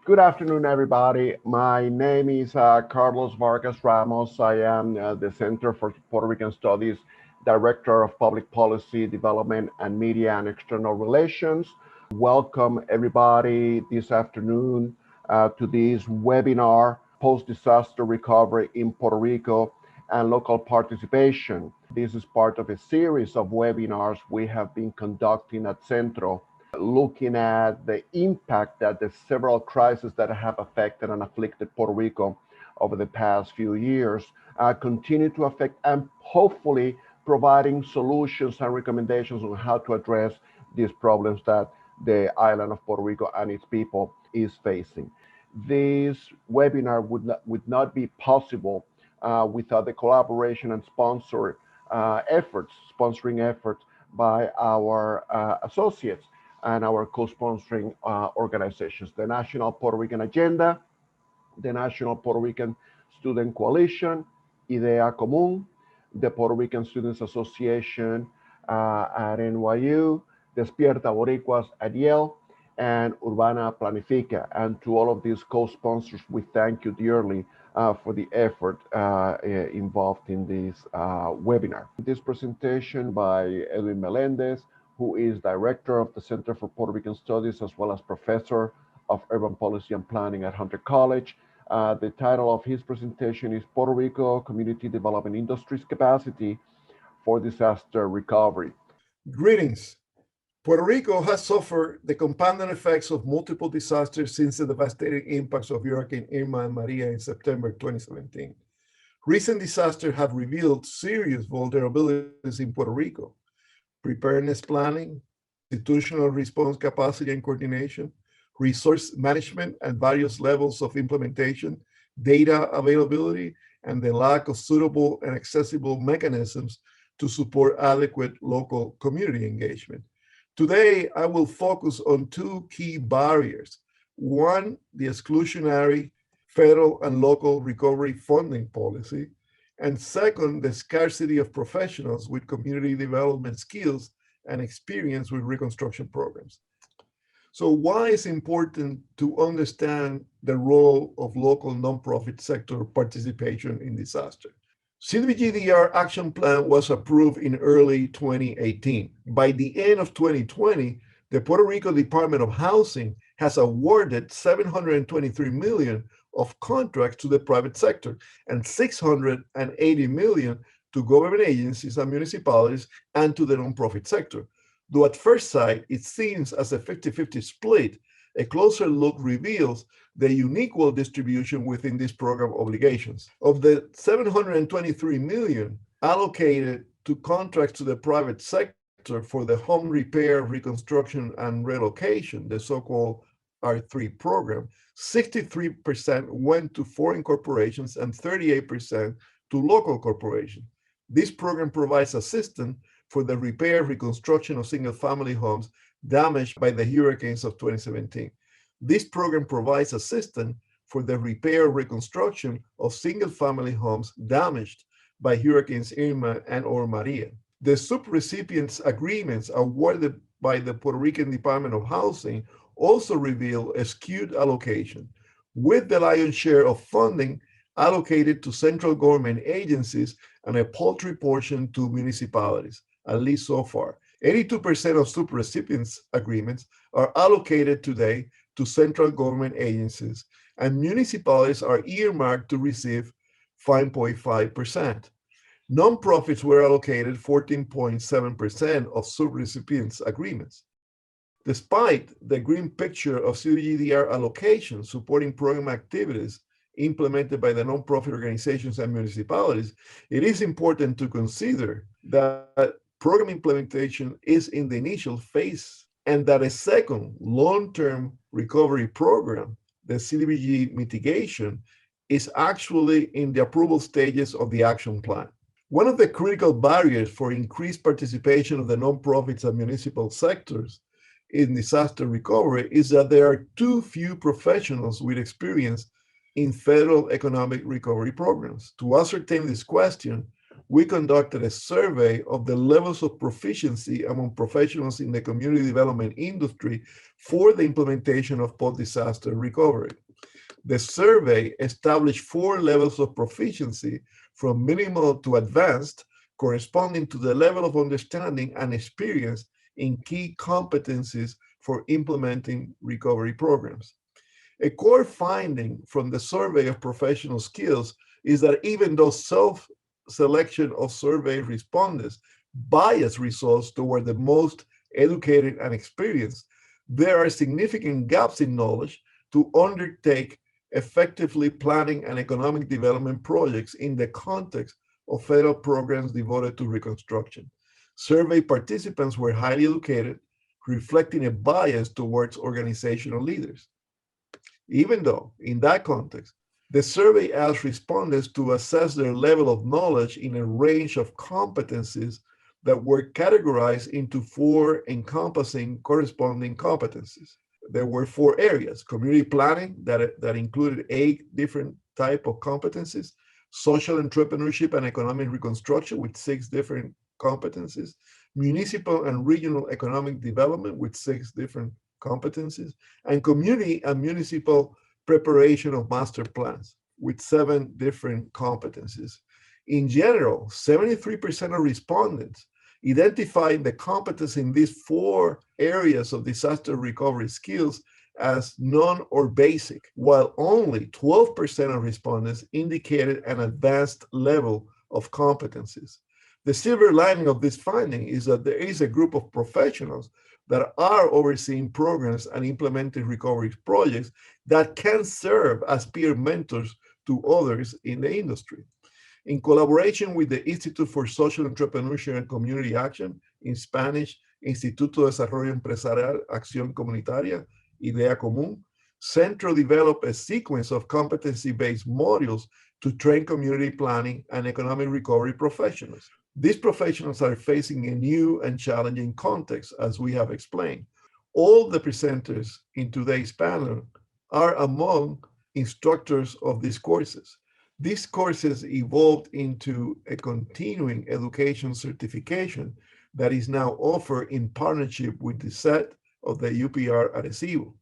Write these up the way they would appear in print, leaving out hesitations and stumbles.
Good afternoon, everybody. My name is Carlos Vargas Ramos. I am the Center for Puerto Rican Studies Director of Public Policy Development and Media and External Relations. Welcome, everybody, this afternoon to this webinar, Post-Disaster Recovery in Puerto Rico and Local Participation. This is part of a series of webinars we have been conducting at Centro, looking at the impact that the several crises that have affected and afflicted Puerto Rico over the past few years continue to affect, and hopefully providing solutions and recommendations on how to address these problems that the island of Puerto Rico and its people is facing. This webinar would not be possible without the collaboration and sponsoring efforts by our associates and our co-sponsoring organizations, the National Puerto Rican Agenda, the National Puerto Rican Student Coalition, Idea Común, the Puerto Rican Students Association at NYU, Despierta Boricuas at Yale, and Urbana Planifica. And to all of these co-sponsors, we thank you dearly for the effort involved in this webinar. This presentation by Edwin Melendez, who is director of the Center for Puerto Rican Studies, as well as professor of urban policy and planning at Hunter College. The title of his presentation is Puerto Rico Community Development Industry's Capacity for Disaster Recovery. Greetings. Puerto Rico has suffered the compounding effects of multiple disasters since the devastating impacts of Hurricane Irma and Maria in September 2017. Recent disasters have revealed serious vulnerabilities in Puerto Rico: preparedness planning, institutional response capacity and coordination, resource management at various levels of implementation, data availability, and the lack of suitable and accessible mechanisms to support adequate local community engagement. Today, I will focus on two key barriers. One, the exclusionary federal and local recovery funding policy, and second, the scarcity of professionals with community development skills and experience with reconstruction programs. So why is it important to understand the role of local nonprofit sector participation in disaster? CDBG-DR Action Plan was approved in early 2018. By the end of 2020, the Puerto Rico Department of Housing has awarded $723 million of contracts to the private sector and $680 million to government agencies and municipalities and to the nonprofit sector. Though at first sight, it seems as a 50-50 split, a closer look reveals the unequal distribution within this program obligations. Of the $723 million allocated to contracts to the private sector for the home repair, reconstruction, and relocation, the so-called R3 program, 63% went to foreign corporations and 38% to local corporations. This program provides assistance for the repair, reconstruction of single-family homes damaged by the hurricanes of 2017. This program provides assistance for the repair, reconstruction of single-family homes damaged by Hurricanes Irma and/or Maria. The subrecipients agreements awarded by the Puerto Rican Department of Housing also reveal a skewed allocation, with the lion's share of funding allocated to central government agencies and a paltry portion to municipalities, at least so far. 82% of subrecipients agreements are allocated today to central government agencies, and municipalities are earmarked to receive 5.5%. Nonprofits were allocated 14.7% of subrecipients agreements. Despite the grim picture of CDCs allocation supporting program activities implemented by the nonprofit organizations and municipalities, it is important to consider that program implementation is in the initial phase and that a second long-term recovery program, the CDBG mitigation, is actually in the approval stages of the action plan. One of the critical barriers for increased participation of the nonprofits and municipal sectors in disaster recovery is that there are too few professionals with experience in federal economic recovery programs. To ascertain this question, we conducted a survey of the levels of proficiency among professionals in the community development industry for the implementation of post-disaster recovery. The survey established 4 levels of proficiency from minimal to advanced, corresponding to the level of understanding and experience in key competencies for implementing recovery programs. A core finding from the survey of professional skills is that even though self-selection of survey respondents bias results toward the most educated and experienced, there are significant gaps in knowledge to undertake effectively planning and economic development projects in the context of federal programs devoted to reconstruction. Survey participants were highly educated, reflecting a bias towards organizational leaders. Even though, in that context, the survey asked respondents to assess their level of knowledge in a range of competencies that were categorized into 4 encompassing corresponding competencies. There were 4 areas: community planning, that included 8 different types of competencies; social entrepreneurship and economic reconstruction with 6 different competencies; municipal and regional economic development with 6 different competencies; and community and municipal preparation of master plans with 7 different competencies. In general, 73% of respondents identified the competence in these 4 areas of disaster recovery skills as none or basic, while only 12% of respondents indicated an advanced level of competencies. The silver lining of this finding is that there is a group of professionals that are overseeing programs and implementing recovery projects that can serve as peer mentors to others in the industry. In collaboration with the Institute for Social Entrepreneurship and Community Action, in Spanish, Instituto de Desarrollo Empresarial Acción Comunitaria, Idea Común, Centro developed a sequence of competency-based modules to train community planning and economic recovery professionals. These professionals are facing a new and challenging context, as we have explained. All the presenters in today's panel are among instructors of these courses. These courses evolved into a continuing education certification that is now offered in partnership with the set of the UPR Arecibo.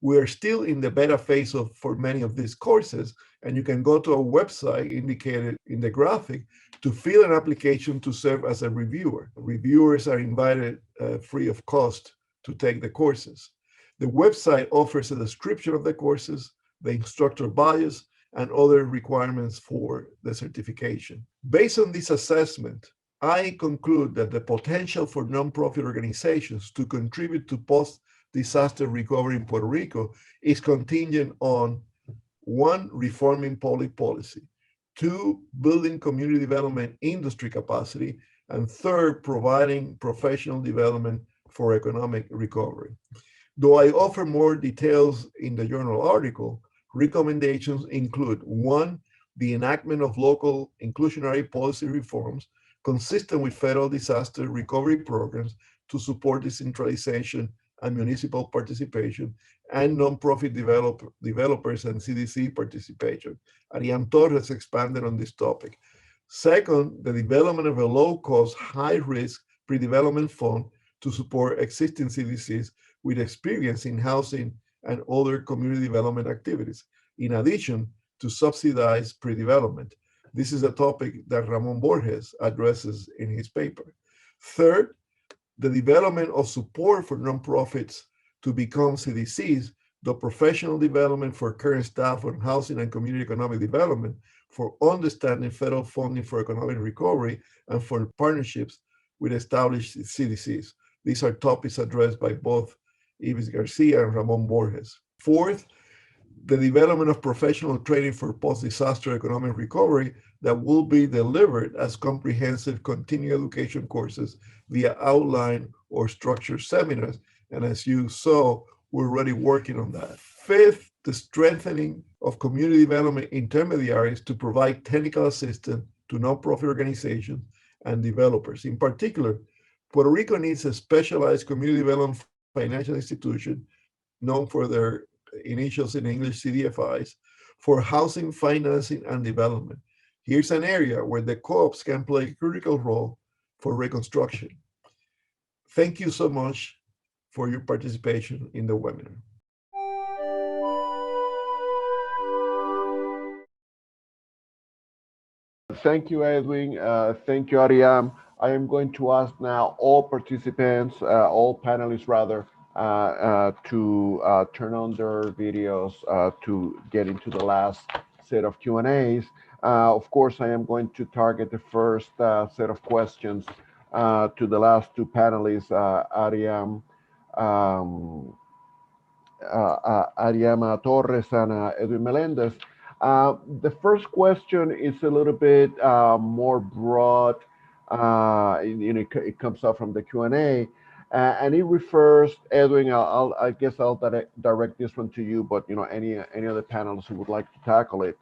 We are still in the beta phase for many of these courses, and you can go to our website indicated in the graphic to fill an application to serve as a reviewer. Reviewers are invited free of cost to take the courses. The website offers a description of the courses, the instructor bios, and other requirements for the certification. Based on this assessment, I conclude that the potential for nonprofit organizations to contribute to post-disaster recovery in Puerto Rico is contingent on 1, reforming public policy; 2, building community development industry capacity; and 3rd, providing professional development for economic recovery. Though I offer more details in the journal article, recommendations include: 1, the enactment of local inclusionary policy reforms consistent with federal disaster recovery programs to support decentralization and municipal participation and nonprofit developers and CDC participation. Ariane Torres expanded on this topic. 2nd, the development of a low-cost, high-risk pre-development fund to support existing CDCs with experience in housing and other community development activities, in addition to subsidize pre-development. This is a topic that Ramon Borges addresses in his paper. 3rd, the development of support for nonprofits to become CDCs, the professional development for current staff on housing and community economic development, for understanding federal funding for economic recovery, and for partnerships with established CDCs. These are topics addressed by both Ibis Garcia and Ramon Borges. 4th, the development of professional training for post-disaster economic recovery that will be delivered as comprehensive continuing education courses via outline or structured seminars. And as you saw, we're already working on that. 5th, the strengthening of community development intermediaries to provide technical assistance to nonprofit organizations and developers. In particular, Puerto Rico needs a specialized community development financial institution known for their initials in English, CDFIs, for housing, financing, and development. Here's an area where the co-ops can play a critical role for reconstruction. Thank you so much for your participation in the webinar. Thank you, Edwin. Thank you, Ariam. I am going to ask now all participants, all panelists rather, to turn on their videos to get into the last set of Q&As. Of course, I am going to target the first set of questions to the last two panelists, Ariam, Ariama Torres and Edwin Melendez. The first question is a little bit more broad. It comes up from the Q&A, and it refers, Edwin. I guess I'll direct this one to you, but any other panelists who would like to tackle it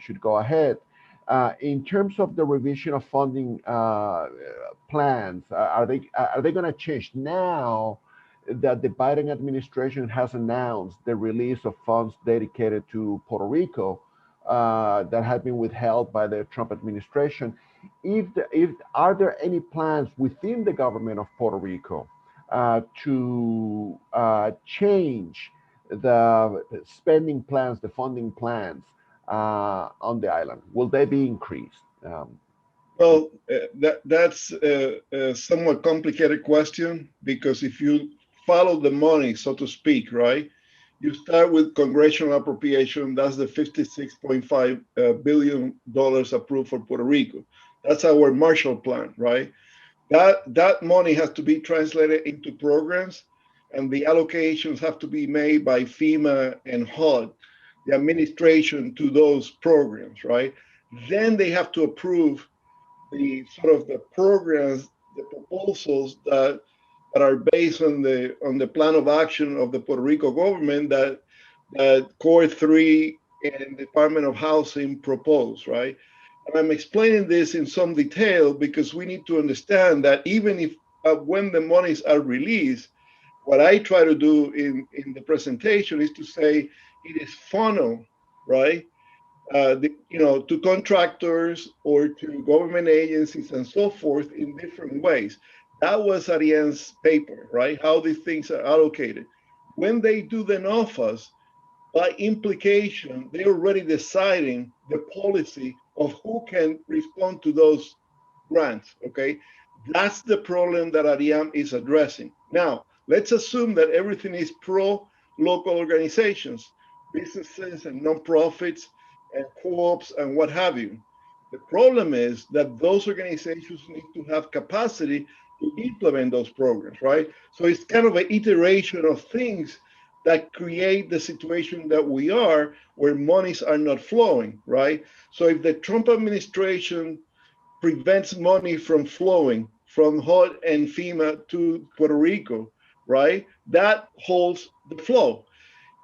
should go ahead. In terms of the revision of funding plans, are they going to change now that the Biden administration has announced the release of funds dedicated to Puerto Rico that had been withheld by the Trump administration? Are there any plans within the government of Puerto Rico to change the spending plans, the funding plans on the island? Will they be increased? Well, that's a somewhat complicated question, because if you follow the money, so to speak, right? You start with congressional appropriation. That's the $56.5 billion approved for Puerto Rico. That's our Marshall Plan, right? That money has to be translated into programs, and the allocations have to be made by FEMA and HUD, the administration, to those programs, right? Then they have to approve the sort of the programs, the proposals that are based on the plan of action of the Puerto Rico government that Core 3 and Department of Housing propose, right? And I'm explaining this in some detail because we need to understand that even if when the monies are released, what I try to do in the presentation is to say it is funneled, right? To contractors or to government agencies and so forth in different ways. That was Ariane's paper, right? How these things are allocated. When they do the NOFAs, by implication, they're already deciding the policy of who can respond to those grants, okay? That's the problem that Ariane is addressing. Now, let's assume that everything is pro-local organizations, businesses and nonprofits and co-ops and what have you. The problem is that those organizations need to have capacity to implement those programs, right? So it's kind of an iteration of things that create the situation that we are, where monies are not flowing, right? So if the Trump administration prevents money from flowing from HUD and FEMA to Puerto Rico, right, that holds the flow.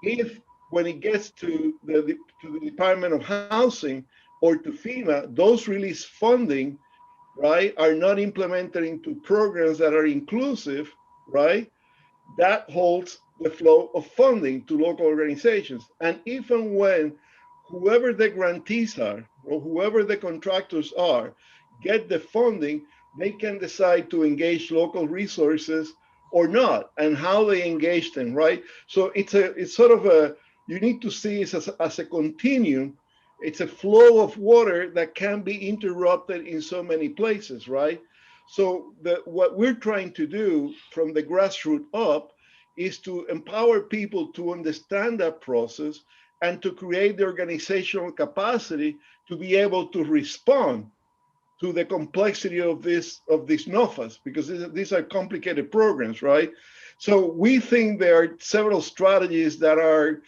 If when it gets to the Department of Housing or to FEMA, those release funding, right, are not implemented into programs that are inclusive, right, that holds the flow of funding to local organizations. And even when whoever the grantees are or whoever the contractors are get the funding, they can decide to engage local resources or not, and how they engage them, right? So it's sort of a, you need to see it as a continuum. It's a flow of water that can be interrupted in so many places, right? So what we're trying to do from the grassroots up is to empower people to understand that process and to create the organizational capacity to be able to respond to the complexity of this NOFAs, because these are complicated programs, right? So we think there are several strategies that are,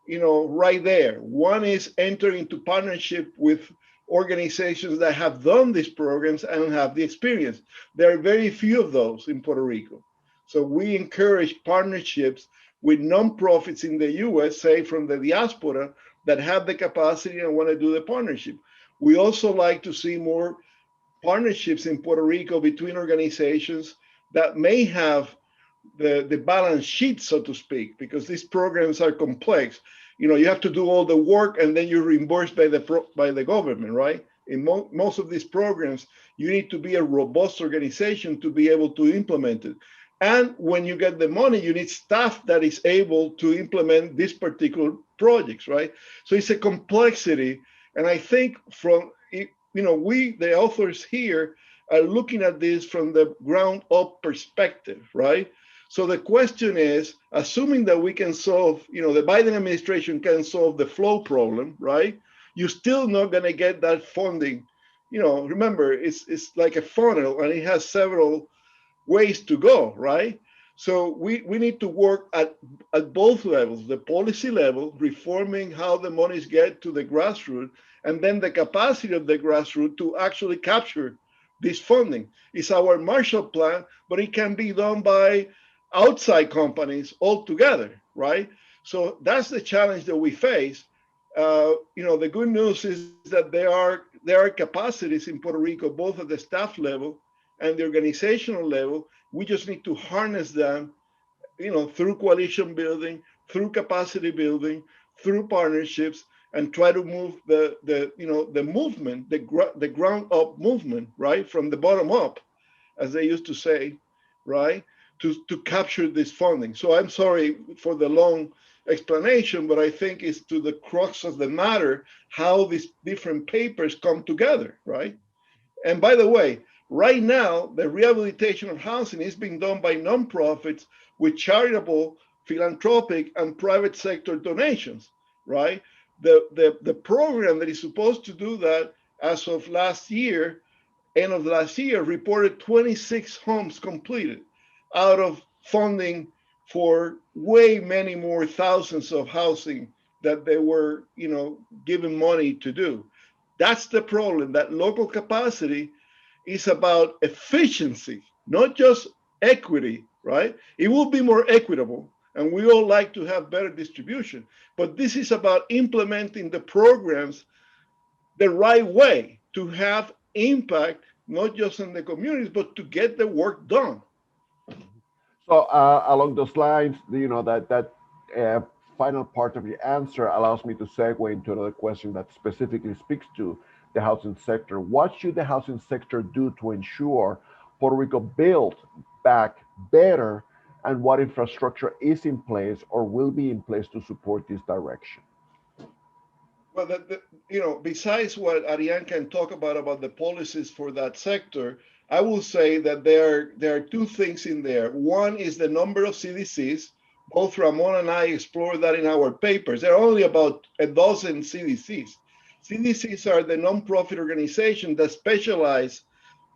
right there. One is enter into partnership with organizations that have done these programs and have the experience. There are very few of those in Puerto Rico. So we encourage partnerships with nonprofits in the US, say from the diaspora, that have the capacity and want to do the partnership. We also like to see more partnerships in Puerto Rico between organizations that may have the balance sheet, so to speak, because these programs are complex. You have to do all the work and then you're reimbursed by the government, right? In most of these programs, you need to be a robust organization to be able to implement it. And when you get the money, you need staff that is able to implement these particular projects, right? So it's a complexity. And I think we, the authors here, are looking at this from the ground up perspective, right? So the question is, assuming that we can solve, the Biden administration can solve the flow problem, right? You're still not going to get that funding. Remember, it's like a funnel and it has several ways to go, right? So we need to work at both levels, the policy level, reforming how the monies get to the grassroots, and then the capacity of the grassroots to actually capture this funding. It's our Marshall Plan, but it can be done by outside companies altogether, right? So that's the challenge that we face. The good news is that there are capacities in Puerto Rico, both at the staff level and the organizational level. We just need to harness them, through coalition building, through capacity building, through partnerships, and try to move the movement, the ground up movement, right, from the bottom up, as they used to say, right, to capture this funding. So I'm sorry for the long explanation, but I think it's to the crux of the matter how these different papers come together, right? And by the way, right now, the rehabilitation of housing is being done by nonprofits with charitable, philanthropic, and private sector donations, right? The program that is supposed to do that as of end of last year, reported 26 homes completed out of funding for way many more thousands of housing that they were, given money to do. That's the problem, that local capacity is about efficiency, not just equity, right? It will be more equitable, and we all like to have better distribution, but this is about implementing the programs the right way to have impact, not just in the communities, but to get the work done. So along those lines, that uh, final part of your answer allows me to segue into another question that specifically speaks to the housing sector. What should the housing sector do to ensure Puerto Rico build back better, and what infrastructure is in place or will be in place to support this direction? Well, besides what Ariane can talk about the policies for that sector, I will say that there are two things in there. One is the number of CDCs. Both Ramon and I explored that in our papers. There are only about a dozen CDCs. CDCs are the nonprofit organizations that specialize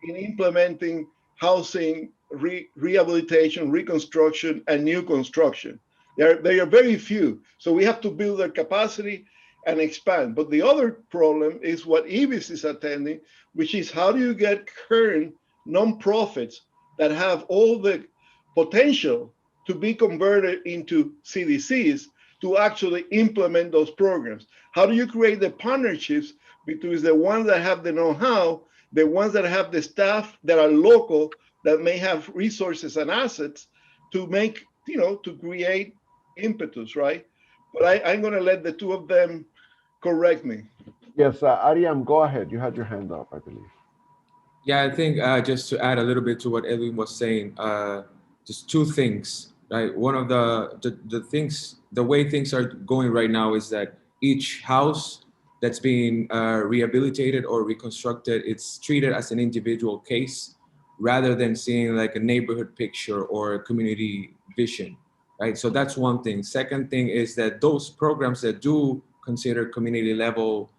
in implementing housing, rehabilitation, reconstruction, and new construction. They are very few. So we have to build their capacity and expand. But the other problem is what IBIS is attending, which is how do you get current nonprofits that have all the potential to be converted into CDCs to actually implement those programs? How do you create the partnerships between the ones that have the know-how, the ones that have the staff that are local, that may have resources and assets to make, to create impetus, right? But I'm going to let the two of them correct me. Yes, Ariam, go ahead. You had your hand up, I believe. Yeah, I think just to add a little bit to what Edwin was saying, just two things, right? One of the things, the way things are going right now is that each house that's being rehabilitated or reconstructed, it's treated as an individual case rather than seeing like a neighborhood picture or a community vision, right? So that's one thing. Second thing is that those programs that do consider community level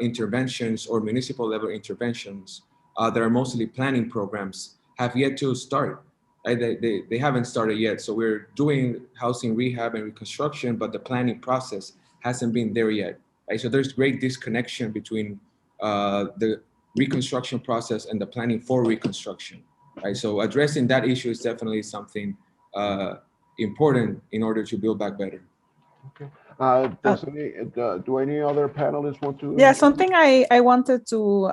interventions or municipal level interventions that are mostly planning programs have yet to start. Right? They haven't started yet. So we're doing housing rehab and reconstruction, but the planning process hasn't been there yet. Right? So there's great disconnection between the reconstruction process and the planning for reconstruction. Right? So addressing that issue is definitely something important in order to build back better. Okay. Do any other panelists want to? Yeah, something I wanted to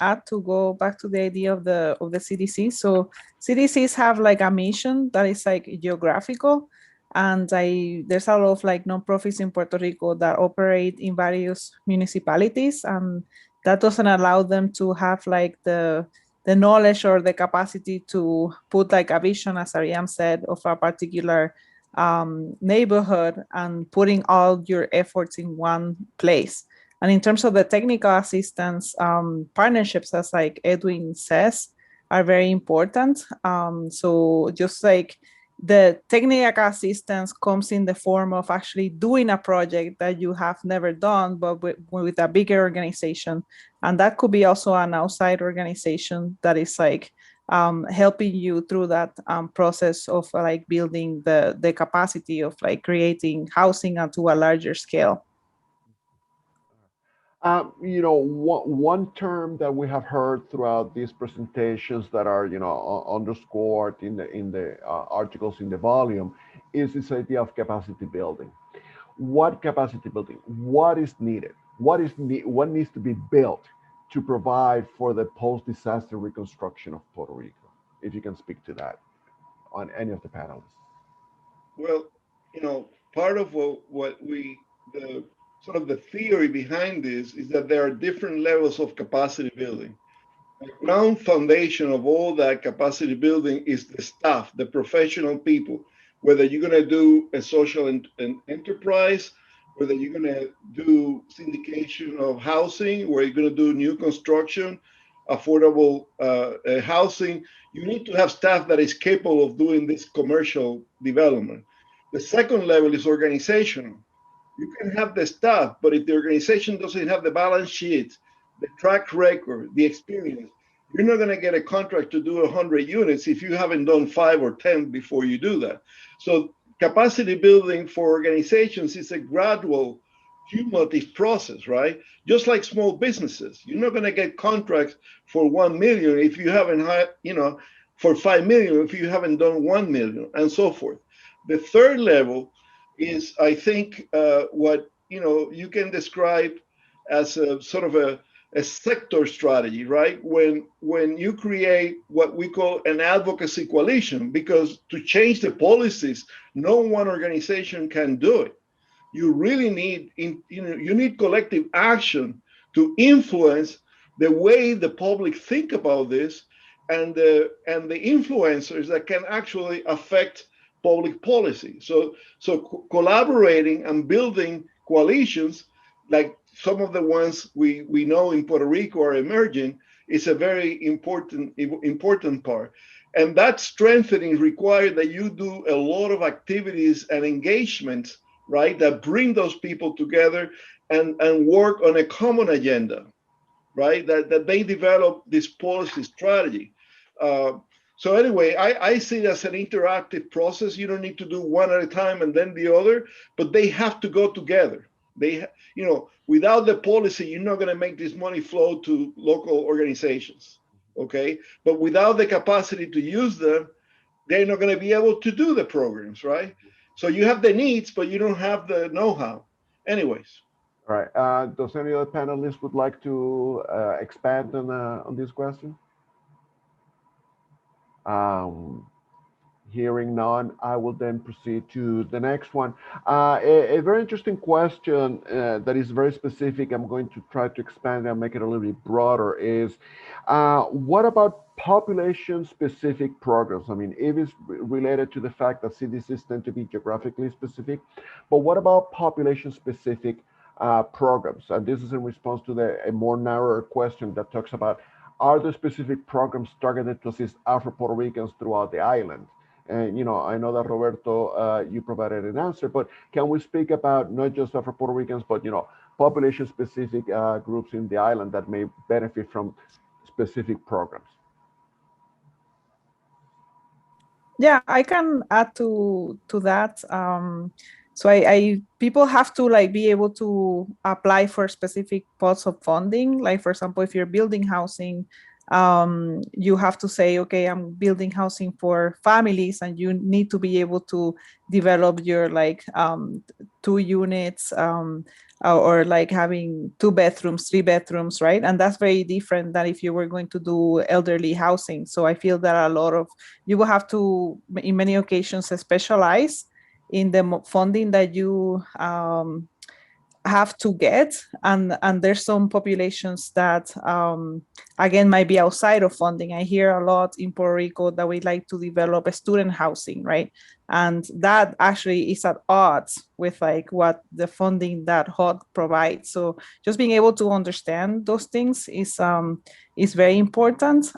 add, to go back to the idea of the CDCs. So CDCs have like a mission that is like geographical, And there's a lot of like nonprofits in Puerto Rico that operate in various municipalities, and that doesn't allow them to have like the knowledge or the capacity to put like a vision, as Ariam said, of a particular neighborhood and putting all your efforts in one place. And in terms of the technical assistance, partnerships, as like Edwin says, are very important. So just like the technical assistance comes in the form of actually doing a project that you have never done, but with a bigger organization. And that could be also an outside organization that is like helping you through that process of like building the capacity of like creating housing to a larger scale. One term that we have heard throughout these presentations that are, underscored in the articles in the volume is this idea of capacity building. What capacity building? What is needed? What needs to be built to provide for the post-disaster reconstruction of Puerto Rico? If you can speak to that on any of the panelists. Well, part of the sort of the theory behind this is that there are different levels of capacity building. The ground foundation of all that capacity building is the staff, the professional people, whether you're going to do a social enterprise, whether you're going to do syndication of housing, where you're going to do new construction, affordable housing. You need to have staff that is capable of doing this commercial development. The second level is organizational. You can have the staff, but if the organization doesn't have the balance sheet, the track record, the experience, you're not going to get a contract to do 100 units if you haven't done 5 or 10 before you do that. So capacity building for organizations is a gradual, cumulative process, right? Just like small businesses. You're not going to get contracts for 1 million if you haven't had, for 5 million if you haven't done 1 million, and so forth. The third level is, I think, what you can describe as a sort of a sector strategy, right? When you create what we call an advocacy coalition, because to change the policies, no one organization can do it. You really need, you need collective action to influence the way the public think about this, and the influencers that can actually affect public policy. So collaborating and building coalitions, like some of the ones we know in Puerto Rico are emerging, is a very important part. And that strengthening requires that you do a lot of activities and engagements, right, that bring those people together and work on a common agenda, right, that they develop this policy strategy. So anyway, I see it as an interactive process. You don't need to do one at a time and then the other, but they have to go together. Without the policy, you're not going to make this money flow to local organizations, okay? But without the capacity to use them, they're not going to be able to do the programs, right? So you have the needs, but you don't have the know-how. Anyways. All right. Does any other panelists would like to expand on this question? Hearing none, I will then proceed to the next one. A very interesting question that is very specific. I'm going to try to expand and make it a little bit broader is, what about population-specific programs? I mean, it is related to the fact that CDCs tend to be geographically specific, but what about population-specific programs? And this is in response to a more narrower question that talks about, are there specific programs targeted to assist Afro-Puerto Ricans throughout the island? And, I know that Roberto, you provided an answer, but can we speak about not just Afro-Puerto Ricans, but, population-specific groups in the island that may benefit from specific programs? Yeah, I can add to that. So people have to be able to apply for specific pots of funding. Like, for example, if you're building housing, you have to say, okay, I'm building housing for families, and you need to be able to develop your 2 units, or having 2 bedrooms, 3 bedrooms, right? And that's very different than if you were going to do elderly housing. So I feel that you will have to, in many occasions, specialize in the funding that you have to get, and there's some populations that again might be outside of funding. I hear a lot in Puerto Rico that we like to develop a student housing, right? And that actually is at odds with like what the funding that HUD provides. So just being able to understand those things is very important.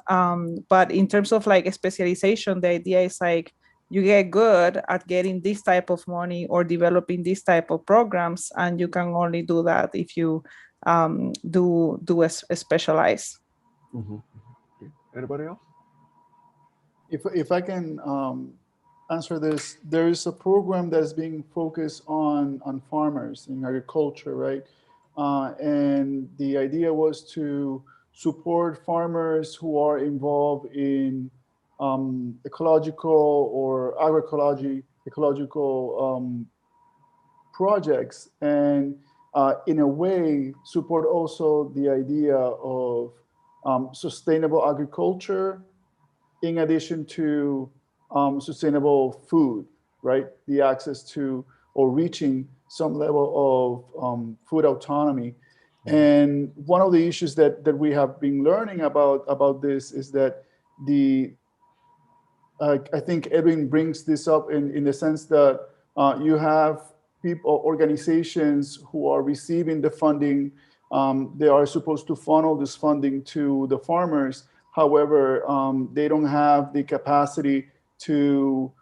But in terms of like a specialization, the idea is like you get good at getting this type of money or developing this type of programs, and you can only do that if you do a specialize. Mhm. Anybody else? If I can answer this, there is a program that's being focused on farmers in agriculture, right? And the idea was to support farmers who are involved in ecological or agroecology, ecological projects, and in a way support also the idea of sustainable agriculture in addition to sustainable food, right? The access to or reaching some level of food autonomy. And one of the issues that we have been learning about this is that the I think Edwin brings this up in the sense that you have people, organizations who are receiving the funding. They are supposed to funnel this funding to the farmers. However, they don't have the capacity to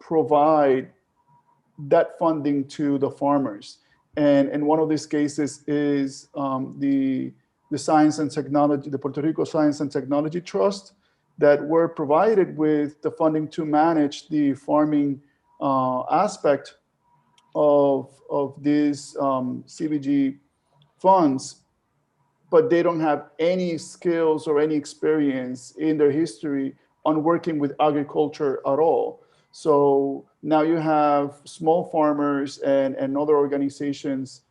provide that funding to the farmers. And one of these cases is the Science and Technology, the Puerto Rico Science and Technology Trust, that were provided with the funding to manage the farming aspect of these CBG funds, but they don't have any skills or any experience in their history on working with agriculture at all. So now you have small farmers and other organizations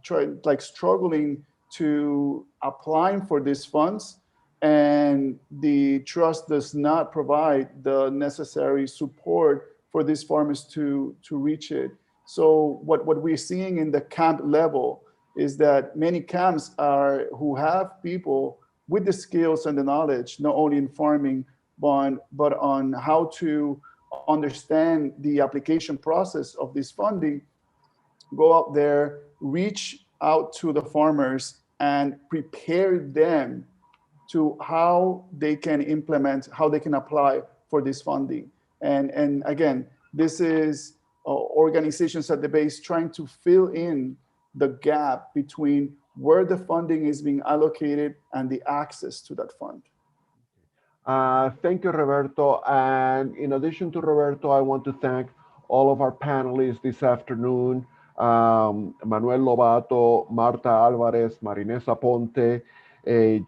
struggling to applying for these funds, and the trust does not provide the necessary support for these farmers to reach it. So what we're seeing in the camp level is that many camps are who have people with the skills and the knowledge, not only in farming, but on how to understand the application process of this funding, go out there, reach out to the farmers and prepare them to how they can implement, how they can apply for this funding. And again, this is organizations at the base trying to fill in the gap between where the funding is being allocated and the access to that fund. Thank you, Roberto. And in addition to Roberto, I want to thank all of our panelists this afternoon. Manuel Lobato, Marta Alvarez, Marinesa Ponte,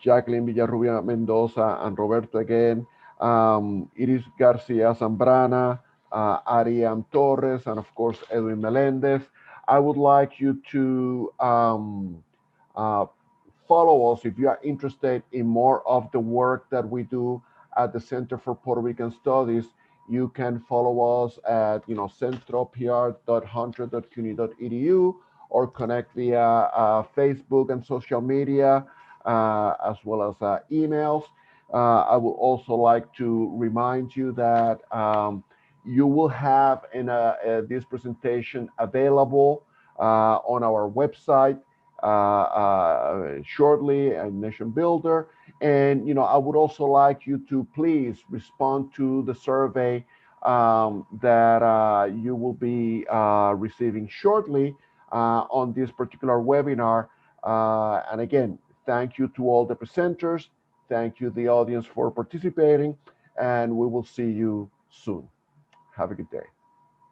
Jacqueline Villarrubia Mendoza, and Roberto again, Iris Garcia Zambrana, Ariam Torres, and of course, Edwin Melendez. I would like you to uh, follow us if you are interested in more of the work that we do at the Center for Puerto Rican Studies. You can follow us at centropr.hunter.cuny.edu or connect via Facebook and social media, as well as emails. I would also like to remind you that you will have this presentation available on our website shortly, a Nation Builder. And I would also like you to please respond to the survey that you will be receiving shortly on this particular webinar. And again, thank you to all the presenters. Thank you, the audience, for participating. And we will see you soon. Have a good day.